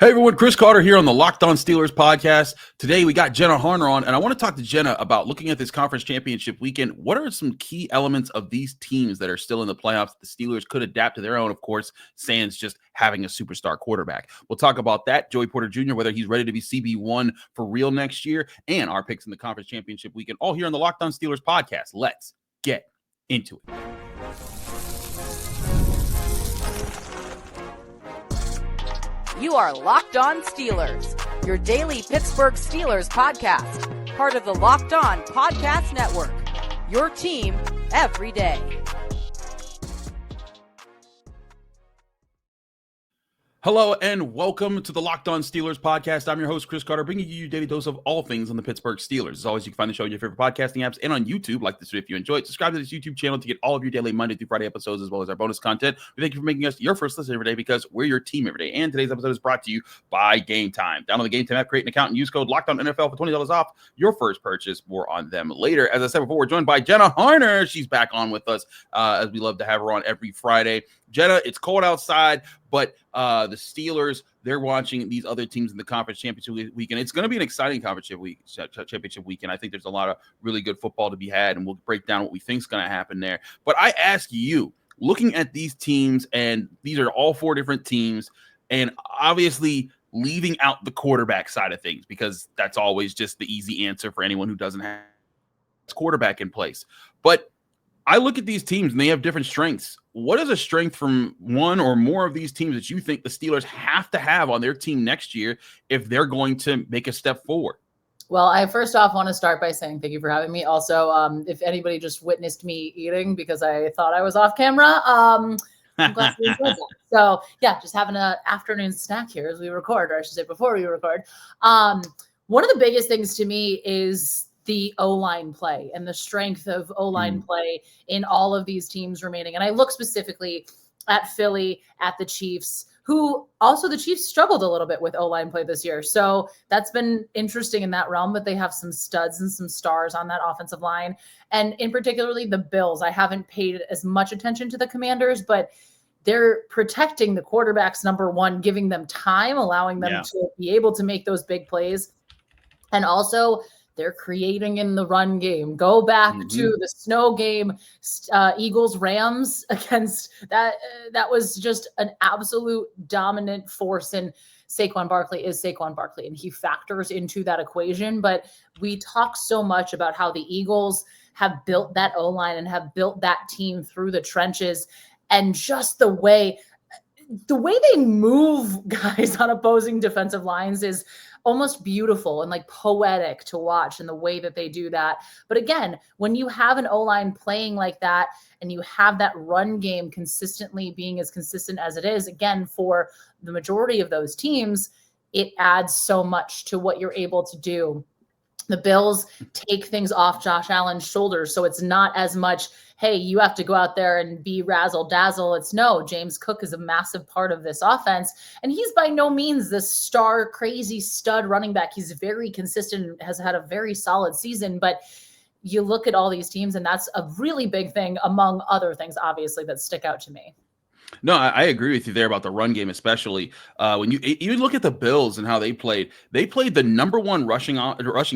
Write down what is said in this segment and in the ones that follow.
Hey everyone, Chris Carter here on the Locked On Steelers podcast. Today we got Jenna Harner on, and I want to talk to Jenna about looking at this conference championship weekend. What are some key elements of these teams that are still in the playoffs that the Steelers could adapt to their own, of course, sans just having a superstar quarterback? We'll talk about that, Joey Porter Jr., whether he's ready to be CB1 for real next year, and our picks in the conference championship weekend, all here on the Locked On Steelers podcast. Let's get into it. You are Locked On Steelers, your daily Pittsburgh Steelers podcast, part of the Locked On Podcast Network, your team every day. Hello and welcome to the Locked On Steelers podcast. I'm your host, Chris Carter, bringing you your daily dose of all things on the Pittsburgh Steelers. As always, you can find the show on your favorite podcasting apps and on YouTube. Like this video if you enjoy it. Subscribe to this YouTube channel to get all of your daily Monday through Friday episodes as well as our bonus content. We thank you for making us your first listen every day because we're your team every day. And today's episode is brought to you by GameTime. Download the GameTime app, create an account, and use code LOCKEDONNFL for $20 off your first purchase. More on them later. As I said before, we're joined by Jenna Harner. She's back on with us as we love to have her on every Friday. Jenna, it's cold outside, but the Steelers, they're watching these other teams in the conference championship weekend. It's going to be an exciting conference championship weekend. I think there's a lot of really good football to be had, and we'll break down what we think is going to happen there. But I ask you, looking at these teams, and these are all four different teams, and obviously leaving out the quarterback side of things because that's always just the easy answer for anyone who doesn't have its quarterback in place. But I look at these teams and they have different strengths. What is a strength from one or more of these teams that you think the Steelers have to have on their team next year if they're going to make a step forward? Well, I first off want to start by saying thank you for having me. Also, if anybody just witnessed me eating because I thought I was off camera, I'm glad you enjoyed that. So yeah, just having an afternoon snack here as we record, or I should say before we record. One of the biggest things to me is the O-line play and the strength of O-line play in all of these teams remaining. And I look specifically at Philly, at the Chiefs, who also the Chiefs struggled a little bit with O-line play this year. So that's been interesting in that realm, but they have some studs and some stars on that offensive line. And in particularly the Bills, I haven't paid as much attention to the Commanders, but they're protecting the quarterbacks, number one, giving them time, allowing them to be able to make those big plays. And also they're creating in the run game. Go back to the snow game, Eagles-Rams against that. That was just an absolute dominant force. And Saquon Barkley is Saquon Barkley, and he factors into that equation. But we talk so much about how the Eagles have built that O-line and have built that team through the trenches. And just the way they move guys on opposing defensive lines is almost beautiful and like poetic to watch in the way that they do that. But again, when you have an O-line playing like that and you have that run game consistently being as consistent as it is, again, for the majority of those teams, it adds so much to what you're able to do. The Bills take things off Josh Allen's shoulders. So it's not as much, hey, you have to go out there and be razzle dazzle. It's no, James Cook is a massive part of this offense. And he's by no means this star, crazy stud running back. He's very consistent, has had a very solid season. But you look at all these teams, and that's a really big thing among other things, obviously, that stick out to me. No, I agree with you there about the run game, especially when you look at the Bills and how they played. They played the number one rushing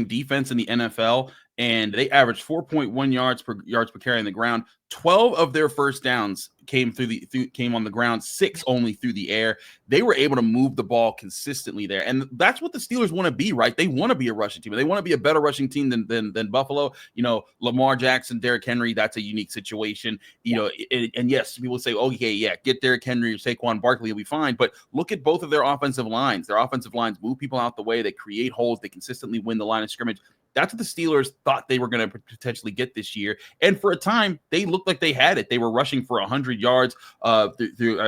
defense in the NFL, and they averaged 4.1 yards per carry on the ground. 12 of their first downs came came on the ground, 6 only through the air. They were able to move the ball consistently there, and that's what the Steelers want to be, right? They want to be a rushing team. They want to be a better rushing team than Buffalo. You know, Lamar Jackson, Derrick Henry, that's a unique situation. You know, and yes, people say, okay, yeah, get Derrick Henry or Saquon Barkley, you'll be fine. But look at both of their offensive lines. Their offensive lines move people out the way. They create holes. They consistently win the line of scrimmage. That's what the Steelers thought they were going to potentially get this year. And for a time, they looked like they had it. They were rushing for 100 yards, through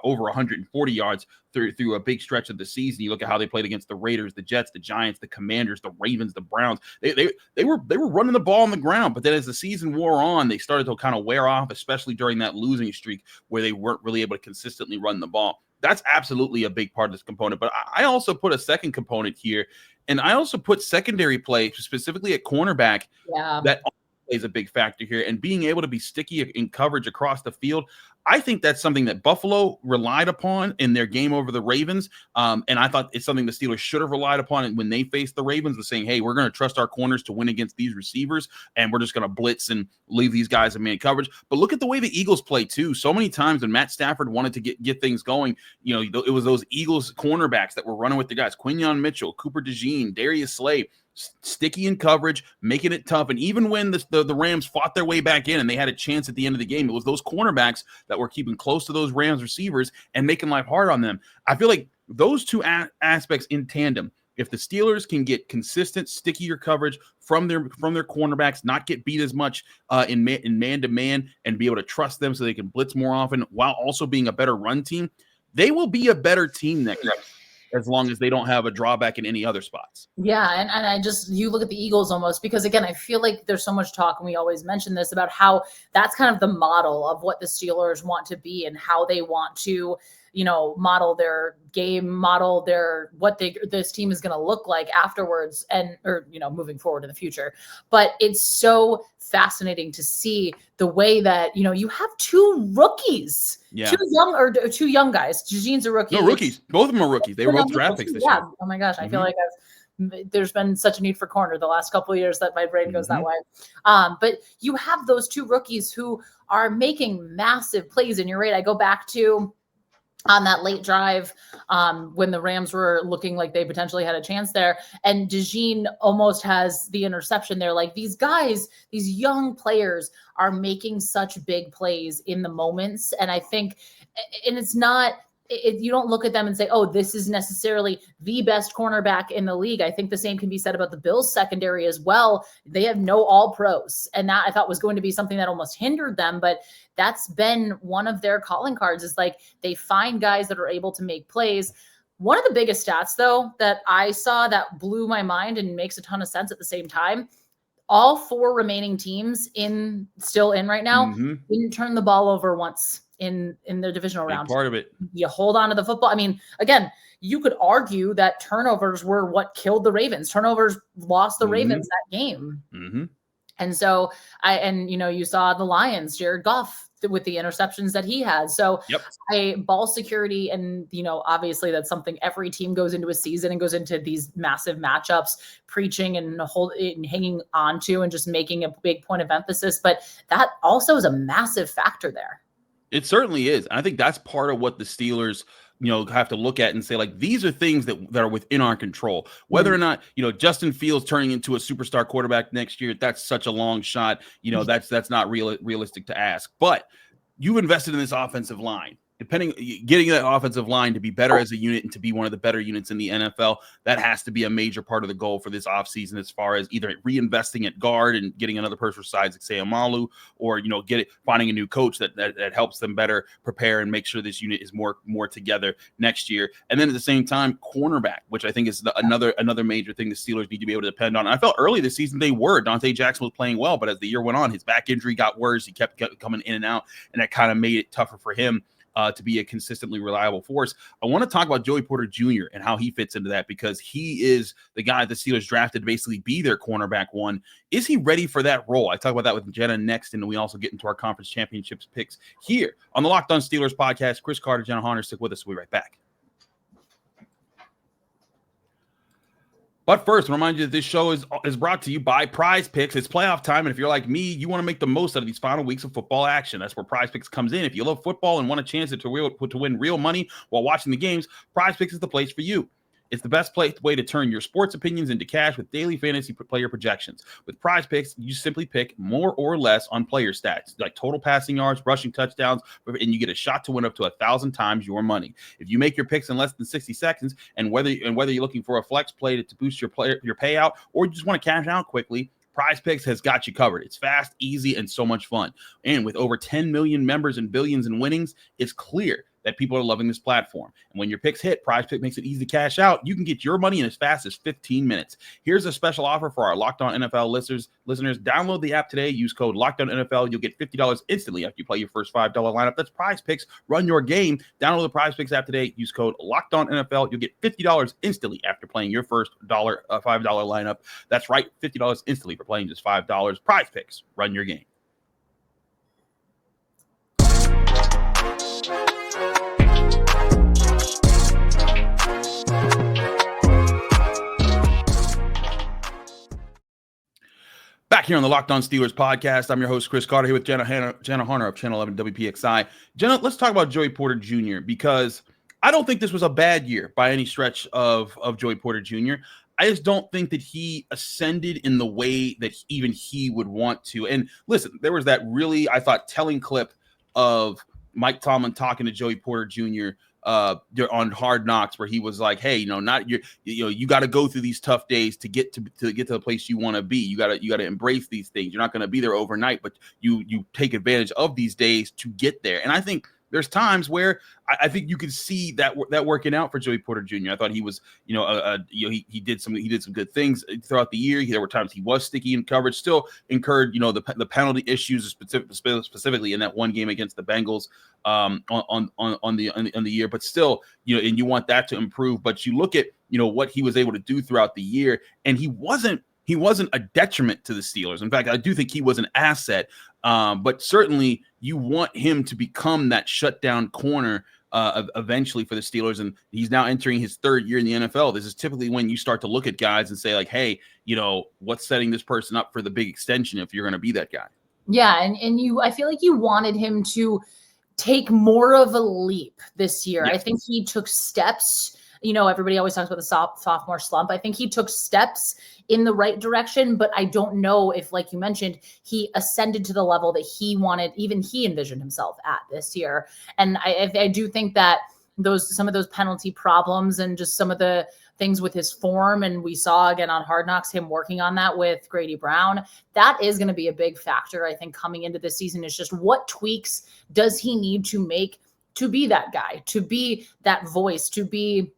over 140 yards through a big stretch of the season. You look at how they played against the Raiders, the Jets, the Giants, the Commanders, the Ravens, the Browns. They were running the ball on the ground. But then as the season wore on, they started to kind of wear off, especially during that losing streak where they weren't really able to consistently run the ball. That's absolutely a big part of this component. But I also put a second component here, and I also put secondary play, specifically at cornerback, that plays a big factor here, and being able to be sticky in coverage across the field. I think that's something that Buffalo relied upon in their game over the Ravens. And I thought it's something the Steelers should have relied upon when they faced the Ravens, was saying, hey, we're going to trust our corners to win against these receivers, and we're just going to blitz and leave these guys in man coverage. But look at the way the Eagles play too. So many times when Matt Stafford wanted to get things going, it was those Eagles cornerbacks that were running with the guys, Quinyon Mitchell, Cooper DeJean, Darius Slay, sticky in coverage, making it tough. And even when the Rams fought their way back in and they had a chance at the end of the game, it was those cornerbacks that were keeping close to those Rams receivers and making life hard on them. I feel like those two aspects in tandem, if the Steelers can get consistent, stickier coverage from their cornerbacks, not get beat as much in man-to-man, and be able to trust them so they can blitz more often while also being a better run team, they will be a better team next year, as long as they don't have a drawback in any other spots. Yeah, and you look at the Eagles almost, because again, I feel like there's so much talk, and we always mention this, about how that's kind of the model of what the Steelers want to be and how they want to, model their game, model this team is going to look like afterwards, or moving forward in the future. But it's so fascinating to see the way that, you have two rookies, two young guys. DeJean's a rookie. No, rookies. Both of them are rookies. They were both draft picks this year. Oh my gosh. I feel like there's been such a need for corner the last couple of years that my brain goes that way. But you have those two rookies who are making massive plays. And you're right. I go back to on that late drive when the Rams were looking like they potentially had a chance there, and DeJean almost has the interception there. Like, these guys, these young players are making such big plays in the moments. And I think, and it's not, you don't look at them and say, oh, this is necessarily the best cornerback in the league. I think the same can be said about the Bills secondary as well. They have no all pros. And that, I thought, was going to be something that almost hindered them. But that's been one of their calling cards, is like, they find guys that are able to make plays. One of the biggest stats, though, that I saw that blew my mind and makes a ton of sense at the same time, all four remaining teams still in right now didn't turn the ball over once in the divisional round. Part of it. You hold on to the football. I mean, again, you could argue that turnovers were what killed the Ravens. Turnovers lost the Ravens that game. And so you saw the Lions, Jared Goff, with the interceptions that he had. So ball security, and, obviously that's something every team goes into a season and goes into these massive matchups preaching and hanging on to and just making a big point of emphasis. But that also is a massive factor there. It certainly is. I think that's part of what the Steelers, have to look at and say, like, these are things that are within our control. Whether or not, Justin Fields turning into a superstar quarterback next year, that's such a long shot. That's not realistic to ask. But you invested in this offensive line. Getting that offensive line to be better as a unit and to be one of the better units in the NFL, that has to be a major part of the goal for this offseason, as far as either reinvesting at guard and getting another person besides Amalu, or finding a new coach that helps them better prepare and make sure this unit is more together next year. And then at the same time, cornerback, which I think is another major thing the Steelers need to be able to depend on. And I felt early this season they were. Dante Jackson was playing well, but as the year went on, his back injury got worse. He kept coming in and out, and that kind of made it tougher for him to be a consistently reliable force. I want to talk about Joey Porter Jr. and how he fits into that, because he is the guy the Steelers drafted to basically be their cornerback one. Is he ready for that role? I talk about that with Jenna next, and we also get into our conference championships picks here on the Locked On Steelers podcast. Chris Carter, Jenna Harner, stick with us. We'll be right back. But first, I remind you that this show is brought to you by PrizePicks. It's playoff time, and if you're like me, you want to make the most out of these final weeks of football action. That's where PrizePicks comes in. If you love football and want a chance to win real money while watching the games, PrizePicks is the place for you. It's the best way to turn your sports opinions into cash with daily fantasy player projections. With PrizePicks, you simply pick more or less on player stats, like total passing yards, rushing touchdowns, and you get a shot to win up to 1,000 times your money. If you make your picks in less than 60 seconds, and whether you're looking for a flex play to boost your payout, or you just want to cash out quickly, PrizePicks has got you covered. It's fast, easy, and so much fun. And with over 10 million members and billions in winnings, it's clear that people are loving this platform. And when your picks hit, PrizePicks makes it easy to cash out. You can get your money in as fast as 15 minutes. Here's a special offer for our Locked On NFL listeners. Download the app today. Use code LOCKEDONNFL. You'll get $50 instantly after you play your first $5 lineup. That's PrizePicks. Run your game. Download the PrizePicks app today. Use code LOCKEDONNFL. You'll get $50 instantly after playing your first $5 lineup. That's right, $50 instantly for playing just $5. PrizePicks. Run your game. Back here on the Locked On Steelers podcast, I'm your host, Chris Carter, here with Jenna Harner of Channel 11 WPXI. Jenna, let's talk about Joey Porter Jr. because I don't think this was a bad year by any stretch of Joey Porter Jr. I just don't think that he ascended in the way that even he would want to. And listen, there was that really, I thought, telling clip of Mike Tomlin talking to Joey Porter Jr. On Hard Knocks, where he was like, "Hey, you got to go through these tough days to get to the place you want to be. You got to embrace these things. You're not going to be there overnight, but you take advantage of these days to get there." And I think there's times where I think you could see that working out for Joey Porter Jr. I thought he was, he did some good things throughout the year. There were times he was sticky in coverage, still incurred, the penalty issues specifically in that one game against the Bengals on the year. But still, and you want that to improve. But you look at what he was able to do throughout the year, and he wasn't a detriment to the Steelers. In fact, I do think he was an asset. But certainly you want him to become that shutdown corner eventually for the Steelers. And he's now entering his third year in the NFL. This is typically when you start to look at guys and say, like, hey, what's setting this person up for the big extension if you're going to be that guy? Yeah. And I feel like you wanted him to take more of a leap this year. Yes. I think he took steps. Everybody always talks about the sophomore slump. I think he took steps in the right direction, but I don't know if, like you mentioned, he ascended to the level that he wanted, even he envisioned himself at this year. And I do think that some of those penalty problems and just some of the things with his form, and we saw again on Hard Knocks him working on that with Grady Brown, that is going to be a big factor, I think, coming into this season. Is just what tweaks does he need to make to be that guy, to be that voice, to be,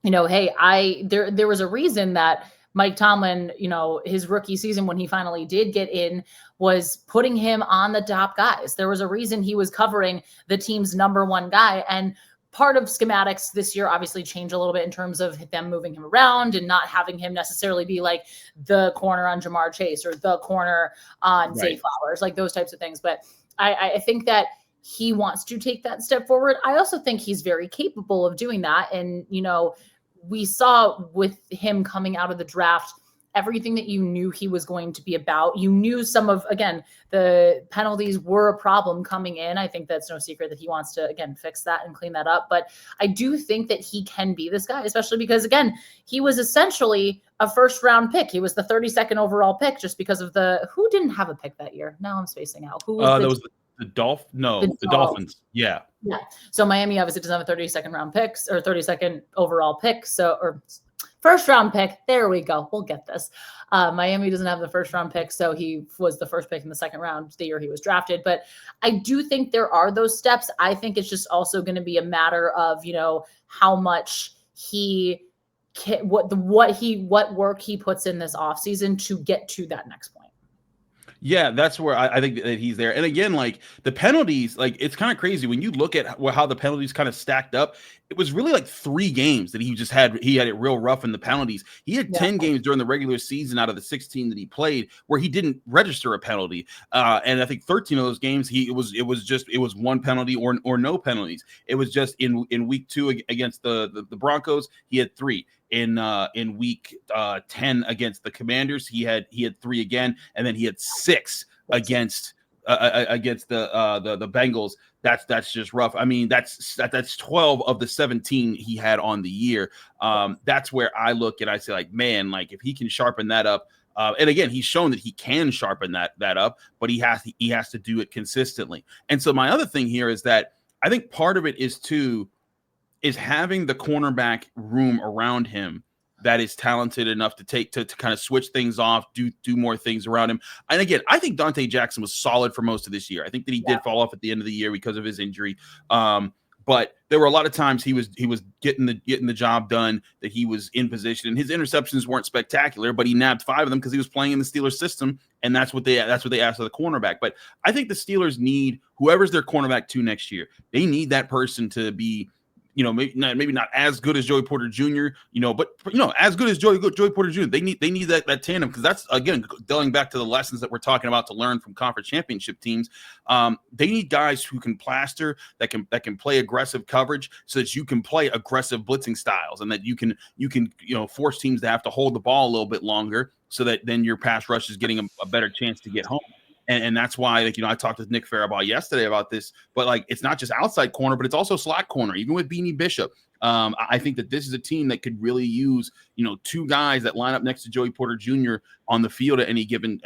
hey, there was a reason that Mike Tomlin, his rookie season when he finally did get in, was putting him on the top guys. There was a reason he was covering the team's number one guy. And part of schematics this year obviously changed a little bit in terms of them moving him around and not having him necessarily be like the corner on Jamar Chase or the corner on Zay Flowers, like those types of things. But I think that he wants to take that step forward. I also think he's very capable of doing that. And, we saw with him coming out of the draft, everything that you knew he was going to be about. You knew some of, again, the penalties were a problem coming in. I think that's no secret that he wants to, again, fix that and clean that up. But I do think that he can be this guy, especially because, again, he was essentially a first-round pick. He was the 32nd overall pick just because of who didn't have a pick that year? Now I'm spacing out. Who was the Dolphins. Yeah. Yeah. So Miami obviously doesn't have a 32nd round picks or 32nd overall pick. Or first round pick. There we go. We'll get this. Miami doesn't have the first round pick. So he was the first pick in the second round the year he was drafted. But I do think there are those steps. I think it's just also going to be a matter of, how much what work he puts in this offseason to get to that next point. Yeah, that's where I think that he's there. And again, like the penalties, like it's kind of crazy when you look at how the penalties kind of stacked up. It was really like 3 games that he had it real rough in the penalties. He had 10 games during the regular season out of the 16 that he played where he didn't register a penalty. And I think 13 of those games it was one penalty or no penalties. It was just in week 2 against the Broncos, he had 3. In week 10 against the Commanders, he had 3 again, and then he had 6 against the Bengals. That's just rough. I mean, that's 12 of the 17 he had on the year. That's where I look and I say, like, man, like if he can sharpen that up. And again, he's shown that he can sharpen that up, but he has to do it consistently. And so my other thing here is that I think part of it is having the cornerback room around him that is talented enough to kind of switch things off, do more things around him. And again, I think Dante Jackson was solid for most of this year. I think that he did fall off at the end of the year because of his injury. but there were a lot of times he was getting the job done, that he was in position, and his interceptions weren't spectacular, but he nabbed 5 of them because he was playing in the Steelers system, and that's what they asked of the cornerback. But I think the Steelers need whoever's their cornerback 2 next year. They need that person to be, maybe not as good as Joey Porter Jr., but as good as Joey Porter Jr. They need that tandem, because that's, again, going back to the lessons that we're talking about to learn from conference championship teams. They need guys who can plaster, that can play aggressive coverage, so that you can play aggressive blitzing styles, and that you can force teams to have to hold the ball a little bit longer, so that then your pass rush is getting a better chance to get home. And that's why, I talked with Nick Farabaugh yesterday about this, but it's not just outside corner, but it's also slot corner, even with Beanie Bishop. I think that this is a team that could really use, 2 guys that line up next to Joey Porter Jr. on the field on any given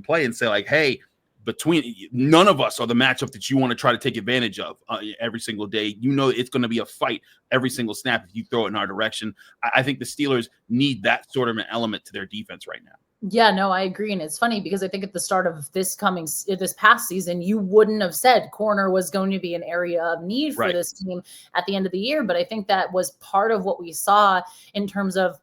play, and say, hey, between none of us are the matchup that you want to try to take advantage of every single day. It's going to be a fight every single snap if you throw it in our direction. I think the Steelers need that sort of an element to their defense right now. Yeah, no, I agree. And it's funny because I think at the start of this past season, you wouldn't have said corner was going to be an area of need for this team at the end of the year. But I think that was part of what we saw in terms of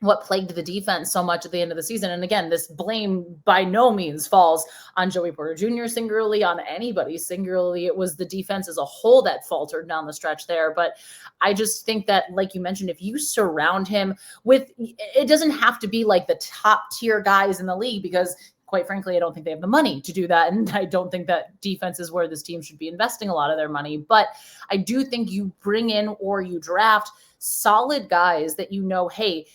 what plagued the defense so much at the end of the season. And again, this blame by no means falls on Joey Porter Jr. singularly, on anybody singularly. It was the defense as a whole that faltered down the stretch there. But I just think that, like you mentioned, if you surround him with, it doesn't have to be like the top tier guys in the league, because quite frankly, I don't think they have the money to do that. And I don't think that defense is where this team should be investing a lot of their money. But I do think you bring in, or you draft solid guys that hey,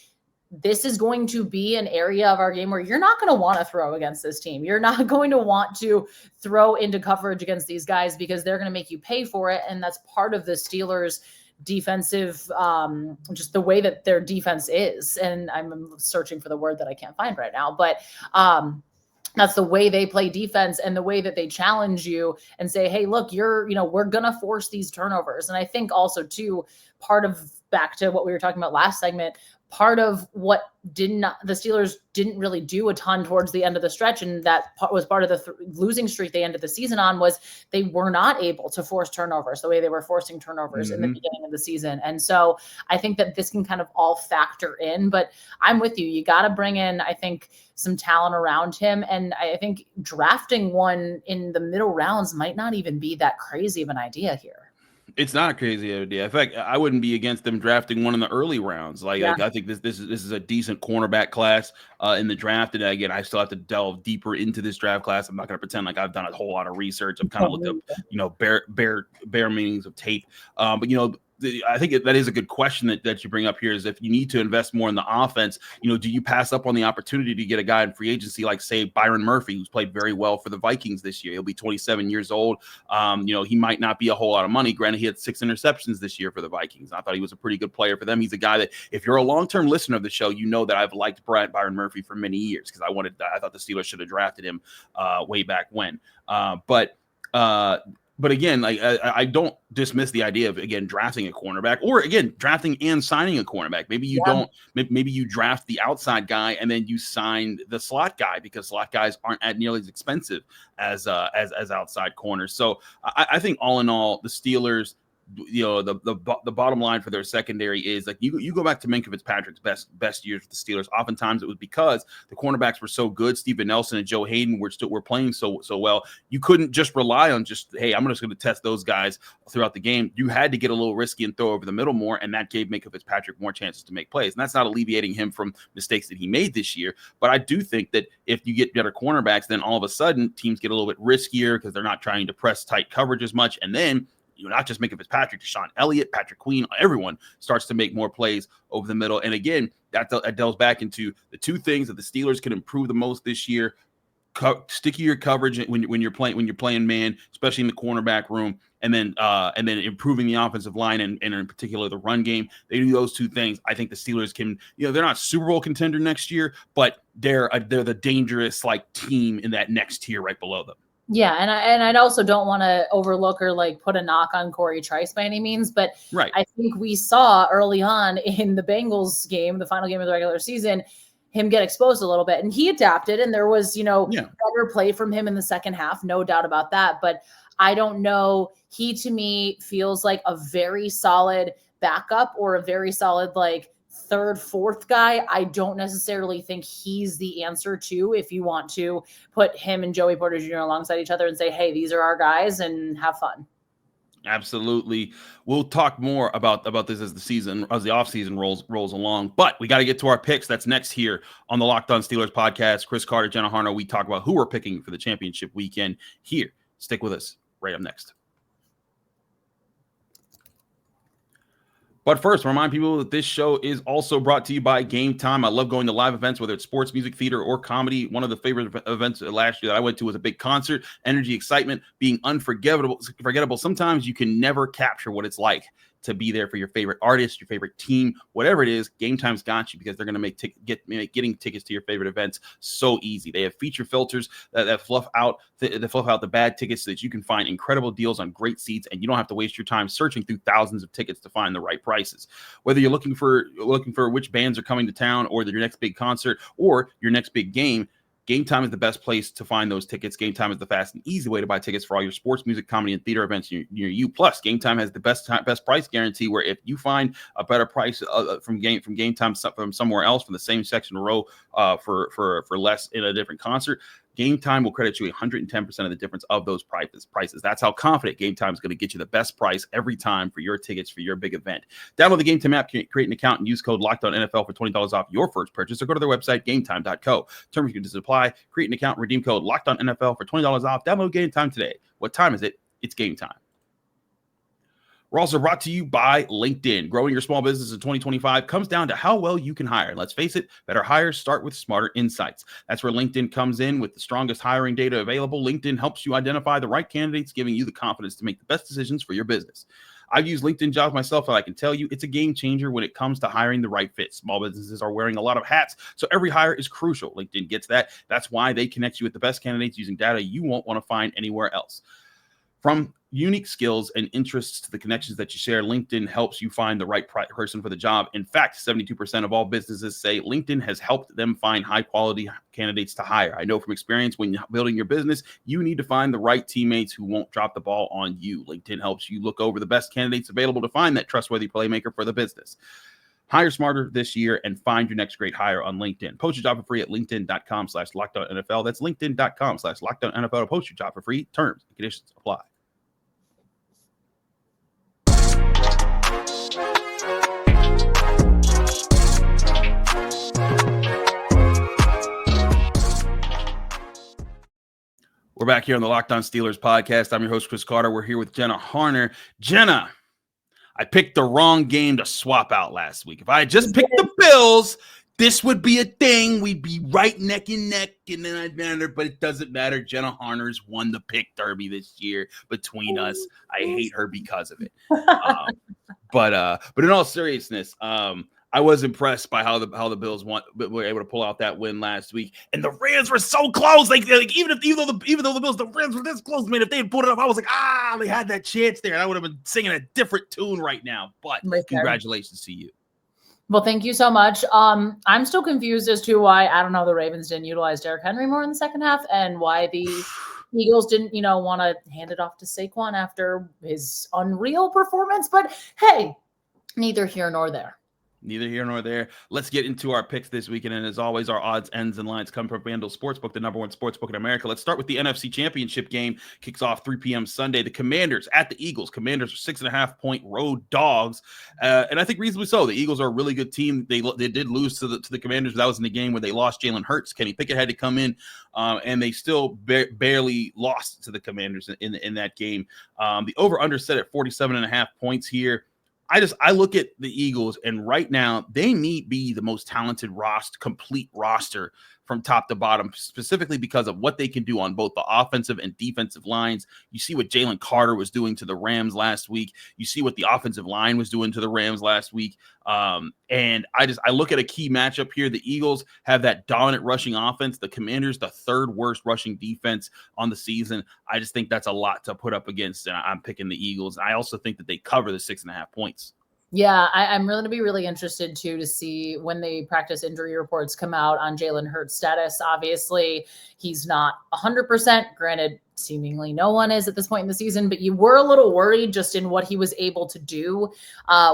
this is going to be an area of our game where you're not going to want to throw against this team. You're not going to want to throw into coverage against these guys, because they're going to make you pay for it. And that's part of the Steelers' defensive, just the way that their defense is. And I'm searching for the word that I can't find right now, but that's the way they play defense, and the way that they challenge you and say, hey, look, we're going to force these turnovers. And I think also too, back to what we were talking about last segment, part of what the Steelers didn't really do a ton towards the end of the stretch, and that was part of the losing streak they ended the season on, was they were not able to force turnovers the way they were forcing turnovers in the beginning of the season. And so I think that this can kind of all factor in, but I'm with you. You got to bring in, I think, some talent around him. And I think drafting one in the middle rounds might not even be that crazy of an idea here. It's not a crazy idea. In fact, I wouldn't be against them drafting one in the early rounds. I think this is a decent cornerback class in the draft. And again, I still have to delve deeper into this draft class. I'm not going to pretend like I've done a whole lot of research. I've kind of looked up, bare meanings of tape. But I think that is a good question that you bring up here, is if you need to invest more in the offense, do you pass up on the opportunity to get a guy in free agency like, say, Byron Murphy, who's played very well for the Vikings this year? He'll be 27 years old. He might not be a whole lot of money. Granted, he had 6 interceptions this year for the Vikings. I thought he was a pretty good player for them. He's a guy that, if you're a long-term listener of the show, that I've liked Byron Murphy for many years, because I thought the Steelers should have drafted him way back when. But again, I don't dismiss the idea of, again, drafting a cornerback, or again, drafting and signing a cornerback. Maybe you don't. Maybe you draft the outside guy and then you sign the slot guy, because slot guys aren't nearly as expensive as outside corners. So I think all in all, the Steelers, the bottom line for their secondary is, like, you go back to Minkah Fitzpatrick's best years with the Steelers. Oftentimes it was because the cornerbacks were so good. Steven Nelson and Joe Hayden were playing so well. You couldn't just rely on hey, I'm just going to test those guys throughout the game. You had to get a little risky and throw over the middle more, and that gave Minkah Fitzpatrick more chances to make plays. And that's not alleviating him from mistakes that he made this year. But I do think that if you get better cornerbacks, then all of a sudden teams get a little bit riskier, because they're not trying to press tight coverage as much. And then not just Minkah Fitzpatrick, Deshaun Elliott, Patrick Queen, everyone starts to make more plays over the middle. And again, that delves back into the 2 things that the Steelers can improve the most this year: stickier coverage when you're playing man, especially in the cornerback room, and then improving the offensive line and in particular the run game. They do those 2 things. I think the Steelers can, they're not Super Bowl contender next year, but they're the dangerous team in that next tier right below them. Yeah, and I also don't want to overlook or put a knock on Corey Trice by any means, but I think we saw early on in the Bengals game, the final game of the regular season, him get exposed a little bit, and he adapted, and there was better play from him in the second half, no doubt about that. But I don't know. He, to me, feels like a very solid backup or a very solid, like, third, fourth guy. I don't necessarily think he's the answer to, if you want to put him and Joey Porter Jr. alongside each other and say, hey, these are our guys, and have fun. Absolutely. We'll talk more about this as the offseason rolls along. But we got to get to our picks. That's next here on the Locked On Steelers podcast. Chris Carter, Jenna Harner. We talk about who we're picking for the championship weekend here. Stick with us right up next. But first, remind people that this show is also brought to you by GameTime. I love going to live events, whether it's sports, music, theater, or comedy. One of the favorite events last year that I went to was a big concert. Energy, excitement, being unforgettable. Sometimes you can never capture what it's like to be there for your favorite artist, your favorite team, whatever it is. GameTime's got you because they're going to make getting tickets to your favorite events so easy. They have feature filters that fluff out the bad tickets so that you can find incredible deals on great seats, and you don't have to waste your time searching through thousands of tickets to find the right prices. Whether you're looking for which bands are coming to town, or your next big concert, or your next big game, GameTime is the best place to find those tickets. GameTime is the fast and easy way to buy tickets for all your sports, music, comedy, and theater events near you. Plus, GameTime has the best price guarantee, where if you find a better price from GameTime from somewhere else, from the same section row for less in a different concert, GameTime will credit you 110% of the difference of those prices. That's how confident GameTime is going to get you the best price every time for your tickets for your big event. Download the GameTime app, create an account, and use code LOCKEDONNFL for $20 off your first purchase, or go to their website, GameTime.co. Terms and conditions apply. Create an account, redeem code LOCKEDONNFL for $20 off. Download GameTime today. What time is it? It's game time. We're also brought to you by LinkedIn. Growing your small business in 2025 comes down to how well you can hire. And let's face it, better hires start with smarter insights. That's where LinkedIn comes in with the strongest hiring data available. LinkedIn helps you identify the right candidates, giving you the confidence to make the best decisions for your business. I've used LinkedIn Jobs myself, and I can tell you it's a game changer when it comes to hiring the right fit. Small businesses are wearing a lot of hats, so every hire is crucial. LinkedIn gets that. That's why they connect you with the best candidates using data you won't want to find anywhere else. From unique skills and interests to the connections that you share, LinkedIn helps you find the right person for the job. In fact, 72% of all businesses say LinkedIn has helped them find high-quality candidates to hire. I know from experience, when you're building your business, you need to find the right teammates who won't drop the ball on you. LinkedIn helps you look over the best candidates available to find that trustworthy playmaker for the business. Hire smarter this year and find your next great hire on LinkedIn. Post your job for free at linkedin.com/LockedOnNFL. That's linkedin.com/LockedOnNFL to post your job for free. Terms and conditions apply. We're back here on the Locked On Steelers podcast. I'm your host, Chris Carter. We're here with Jenna Harner. Jenna, I picked the wrong game to swap out last week. If I had just picked the Bills, this would be a thing. We'd be right neck and neck, and then I'd matter, but it doesn't matter. Jenna Harner's won the pick derby this year between us. I hate her because of it. But in all seriousness, I was impressed by how the Bills were able to pull out that win last week, and the Rams were so close. Like even though the Bills, the Rams were this close, man. If they had pulled it up, I was like, they had that chance there, and I would have been singing a different tune right now. But congratulations to you. Well, thank you so much. I'm still confused as to why, I don't know, the Ravens didn't utilize Derrick Henry more in the second half, and why the Eagles didn't, want to hand it off to Saquon after his unreal performance. But hey, neither here nor there. Neither here nor there. Let's get into our picks this weekend. And as always, our odds, ends, and lines come from FanDuel Sportsbook, the number one sportsbook in America. Let's start with the NFC Championship game. Kicks off 3 p.m. Sunday. The Commanders at the Eagles. Commanders are 6.5-point road dogs. And I think reasonably so. The Eagles are a really good team. They did lose to the Commanders. That was in the game where they lost Jalen Hurts. Kenny Pickett had to come in, and they still barely lost to the Commanders in that game. The over-under set at 47.5 points here. I look at the Eagles, and right now they may be the most talented complete roster from top to bottom, specifically because of what they can do on both the offensive and defensive lines. You see what Jalen Carter was doing to the Rams last week. You see what the offensive line was doing to the Rams last week. And I look at a key matchup here. The Eagles have that dominant rushing offense. The Commanders, the third worst rushing defense on the season. I just think that's a lot to put up against, and I'm picking the Eagles. I also think that they cover the 6.5 points. Yeah, I'm going to be really interested too to see when the practice injury reports come out on Jalen Hurts' status. Obviously, he's not 100%. Granted, seemingly no one is at this point in the season, but you were a little worried just in what he was able to do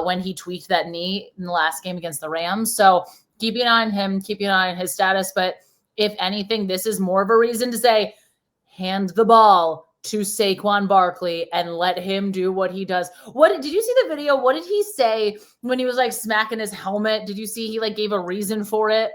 when he tweaked that knee in the last game against the Rams. So keeping an eye on him, keeping an eye on his status. But if anything, this is more of a reason to say, hand the ball to Saquon Barkley and let him do what he does. Did you see the video? What did he say when he was like smacking his helmet? Did you see he like gave a reason for it?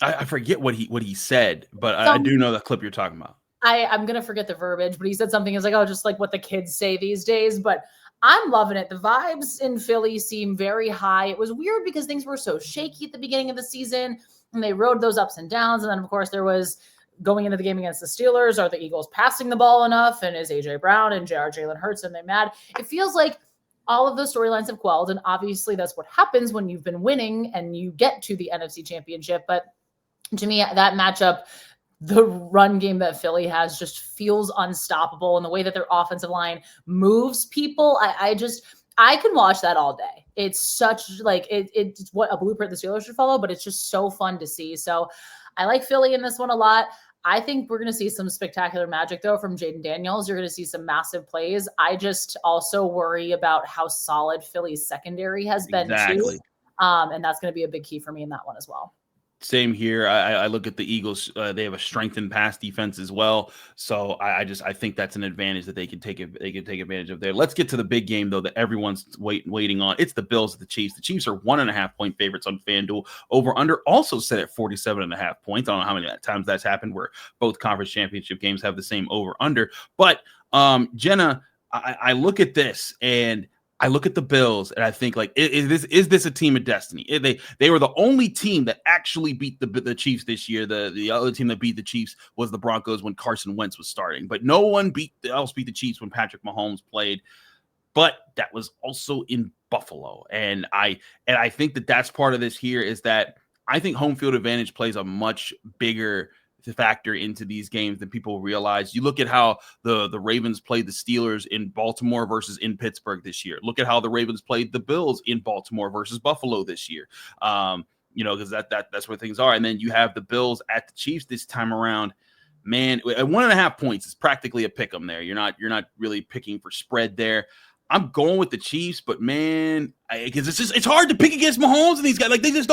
I forget what he said, but I do know the clip you're talking about. I'm gonna forget the verbiage, but he said something. It's like, oh, just like what the kids say these days. But I'm loving it. The vibes in Philly seem very high. It was weird because things were so shaky at the beginning of the season, and they rode those ups and downs. And then of course there was going into the game against the Steelers, are the Eagles passing the ball enough? And is A.J. Brown and Jalen Hurts, and they mad? It feels like all of those storylines have quelled. And obviously that's what happens when you've been winning and you get to the NFC Championship. But to me, that matchup, the run game that Philly has just feels unstoppable. And the way that their offensive line moves people, I can watch that all day. It's such like, it's what a blueprint the Steelers should follow, but it's just so fun to see. So I like Philly in this one a lot. I think we're going to see some spectacular magic, though, from Jaden Daniels. You're going to see some massive plays. I just also worry about how solid Philly's secondary has been, too. And that's going to be a big key for me in that one as well. Same here. I look at the Eagles. They have a strengthened pass defense as well. So I think that's an advantage that they can take advantage of there. Let's get to the big game, though, that everyone's waiting on. It's the Bills and the Chiefs. The Chiefs are 1.5-point favorites on FanDuel. Over under also set at 47.5 points. I don't know how many times that's happened where both conference championship games have the same over under. But Jenna, I look at this and I look at the Bills and I think, like, is this a team of destiny? They were the only team that actually beat the Chiefs this year. The other team that beat the Chiefs was the Broncos when Carson Wentz was starting. But no one else beat the Chiefs when Patrick Mahomes played. But that was also in Buffalo. And I think that's part of this here is that I think home field advantage plays a much bigger factor into these games than people realize. You look at how the Ravens played the Steelers in Baltimore versus in Pittsburgh this year. Look at how the Ravens played the Bills in Baltimore versus Buffalo this year. Because that's where things are. And then you have the Bills at the Chiefs this time around. Man, at 1.5 points is practically a pick 'em there. You're not really picking for spread there. I'm going with the Chiefs, but man, because it's hard to pick against Mahomes and these guys. Like they don't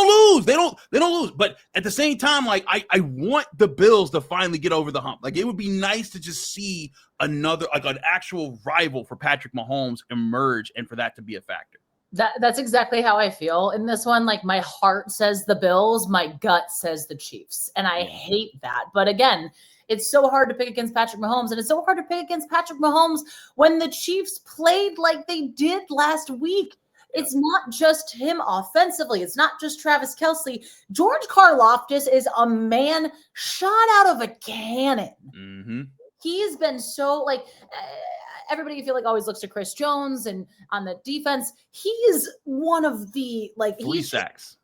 lose. They don't lose. But at the same time, like I want the Bills to finally get over the hump. Like it would be nice to just see another, like an actual rival for Patrick Mahomes emerge and for that to be a factor. That's exactly how I feel in this one. Like my heart says the Bills, my gut says the Chiefs. And I hate that. But again, it's so hard to pick against Patrick Mahomes, and it's so hard to pick against Patrick Mahomes when the Chiefs played like they did last week. It's not just him offensively. It's not just Travis Kelce. George Karlaftis is a man shot out of a cannon. Mm-hmm. He's been so like everybody I feel like always looks to Chris Jones and on the defense. He is one of the 3 sacks.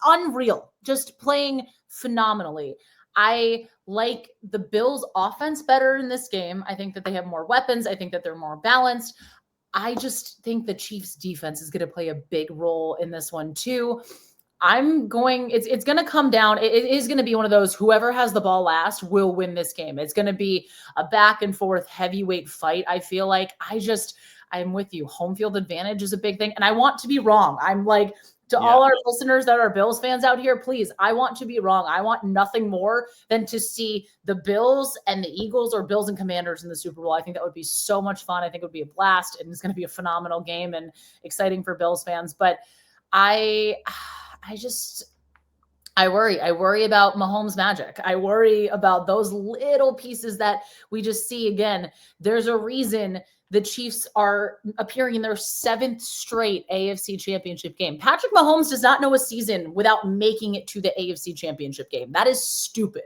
Unreal, just playing phenomenally. I like the Bills offense better in this game. I think that they have more weapons. I think that they're more balanced. I just think the Chiefs defense is going to play a big role in this one too. It's going to come down. It is going to be one of those, whoever has the ball last will win this game. It's going to be a back and forth heavyweight fight. I feel like I'm with you. Home field advantage is a big thing. And I want to be wrong. I'm like, all our listeners that are Bills fans out here, please, I want to be wrong. I want nothing more than to see the Bills and the Eagles or Bills and Commanders in the Super Bowl. I think that would be so much fun. I think it would be a blast, and it's going to be a phenomenal game and exciting for Bills fans. But I worry. I worry about Mahomes' magic. I worry about those little pieces that we just see. Again, there's a reason the Chiefs are appearing in their 7th straight AFC Championship game. Patrick Mahomes does not know a season without making it to the AFC Championship game. That is stupid.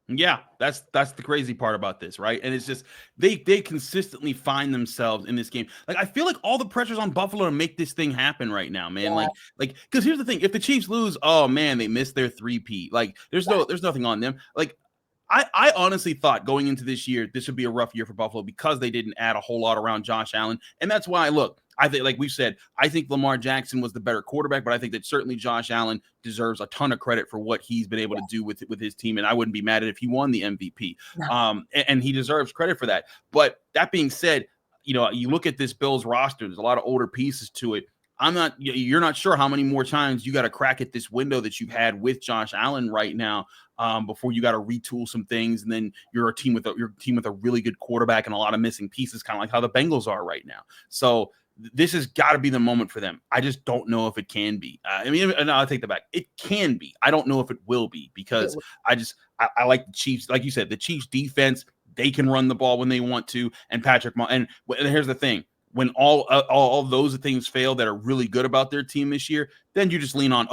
Yeah, that's the crazy part about this, right? And it's just they consistently find themselves in this game. Like I feel like all the pressure's on Buffalo to make this thing happen right now, man. Yeah. Like because here's the thing: if the Chiefs lose, oh man, they missed their 3-peat. Like there's nothing on them. Like I honestly thought going into this year, this would be a rough year for Buffalo because they didn't add a whole lot around Josh Allen. And that's why, look, I think, like we said, I think Lamar Jackson was the better quarterback, but I think that certainly Josh Allen deserves a ton of credit for what he's been able to do with his team. And I wouldn't be mad at if he won the MVP. No. And he deserves credit for that. But that being said, you look at this Bills roster, there's a lot of older pieces to it. You're not sure how many more times you got to crack at this window that you've had with Josh Allen right now before you got to retool some things. And then you're a team with a really good quarterback and a lot of missing pieces, kind of like how the Bengals are right now. So this has got to be the moment for them. I just don't know if it can be. I'll take that back. It can be. I don't know if it will be because I like the Chiefs. Like you said, the Chiefs defense, they can run the ball when they want to. And Patrick Mahomes. And here's the thing. When all those things fail that are really good about their team this year, then you just lean on,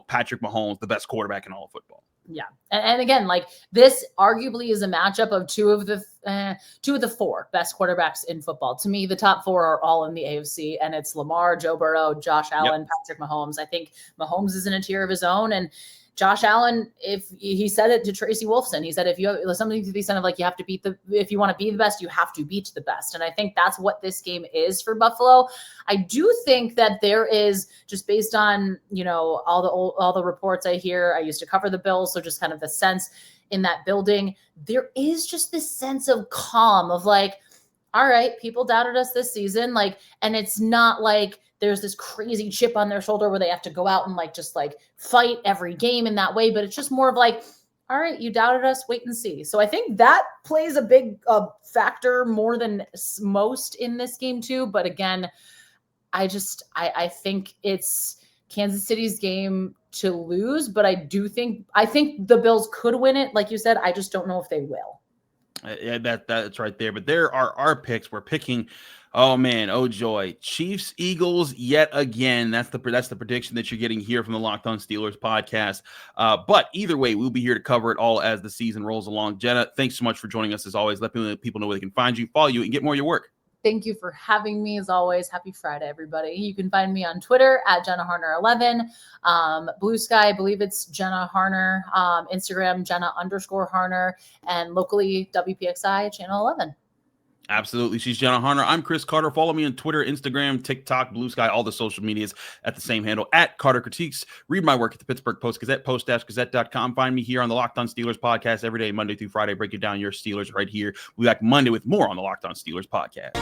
Patrick Mahomes, the best quarterback in all of football. Yeah. And again, like this arguably is a matchup of two of the four best quarterbacks in football. To me, the top four are all in the AFC, and it's Lamar, Joe Burrow, Josh Allen, Patrick Mahomes. I think Mahomes is in a tier of his own. And Josh Allen, if he said it to Tracy Wolfson, he said, if you have something to the extent of like, if you want to be the best, you have to beat the best. And I think that's what this game is for Buffalo. I do think that there is, just based on, all the reports I hear, I used to cover the Bills. So just kind of the sense in that building, there is just this sense of calm of like, all right, people doubted us this season. And it's not like there's this crazy chip on their shoulder where they have to go out and just fight every game in that way. But it's just more of like, all right, you doubted us, wait and see. So I think that plays a big factor more than most in this game too. But again, I think it's Kansas City's game to lose, but I think the Bills could win it. Like you said, I just don't know if they will. Yeah, that's right there. But there are our picks. We're picking. Oh man, oh joy! Chiefs, Eagles, yet again. That's the prediction that you're getting here from the Locked On Steelers podcast. But either way, we'll be here to cover it all as the season rolls along. Jenna, thanks so much for joining us as always. Let people know where they can find you, follow you, and get more of your work. Thank you for having me as always. Happy Friday, everybody. You can find me on Twitter at Jenna Harner 11. Blue Sky, I believe it's Jenna Harner. Instagram, Jenna_Harner. And locally, WPXI channel 11. Absolutely. She's Jenna Harner. I'm Chris Carter. Follow me on Twitter, Instagram, TikTok, Blue Sky, all the social medias at the same handle, at Carter Critiques. Read my work at the Pittsburgh Post-Gazette, post-gazette.com. Find me here on the Locked On Steelers podcast every day, Monday through Friday, breaking down your Steelers right here. We'll be back Monday with more on the Locked On Steelers podcast.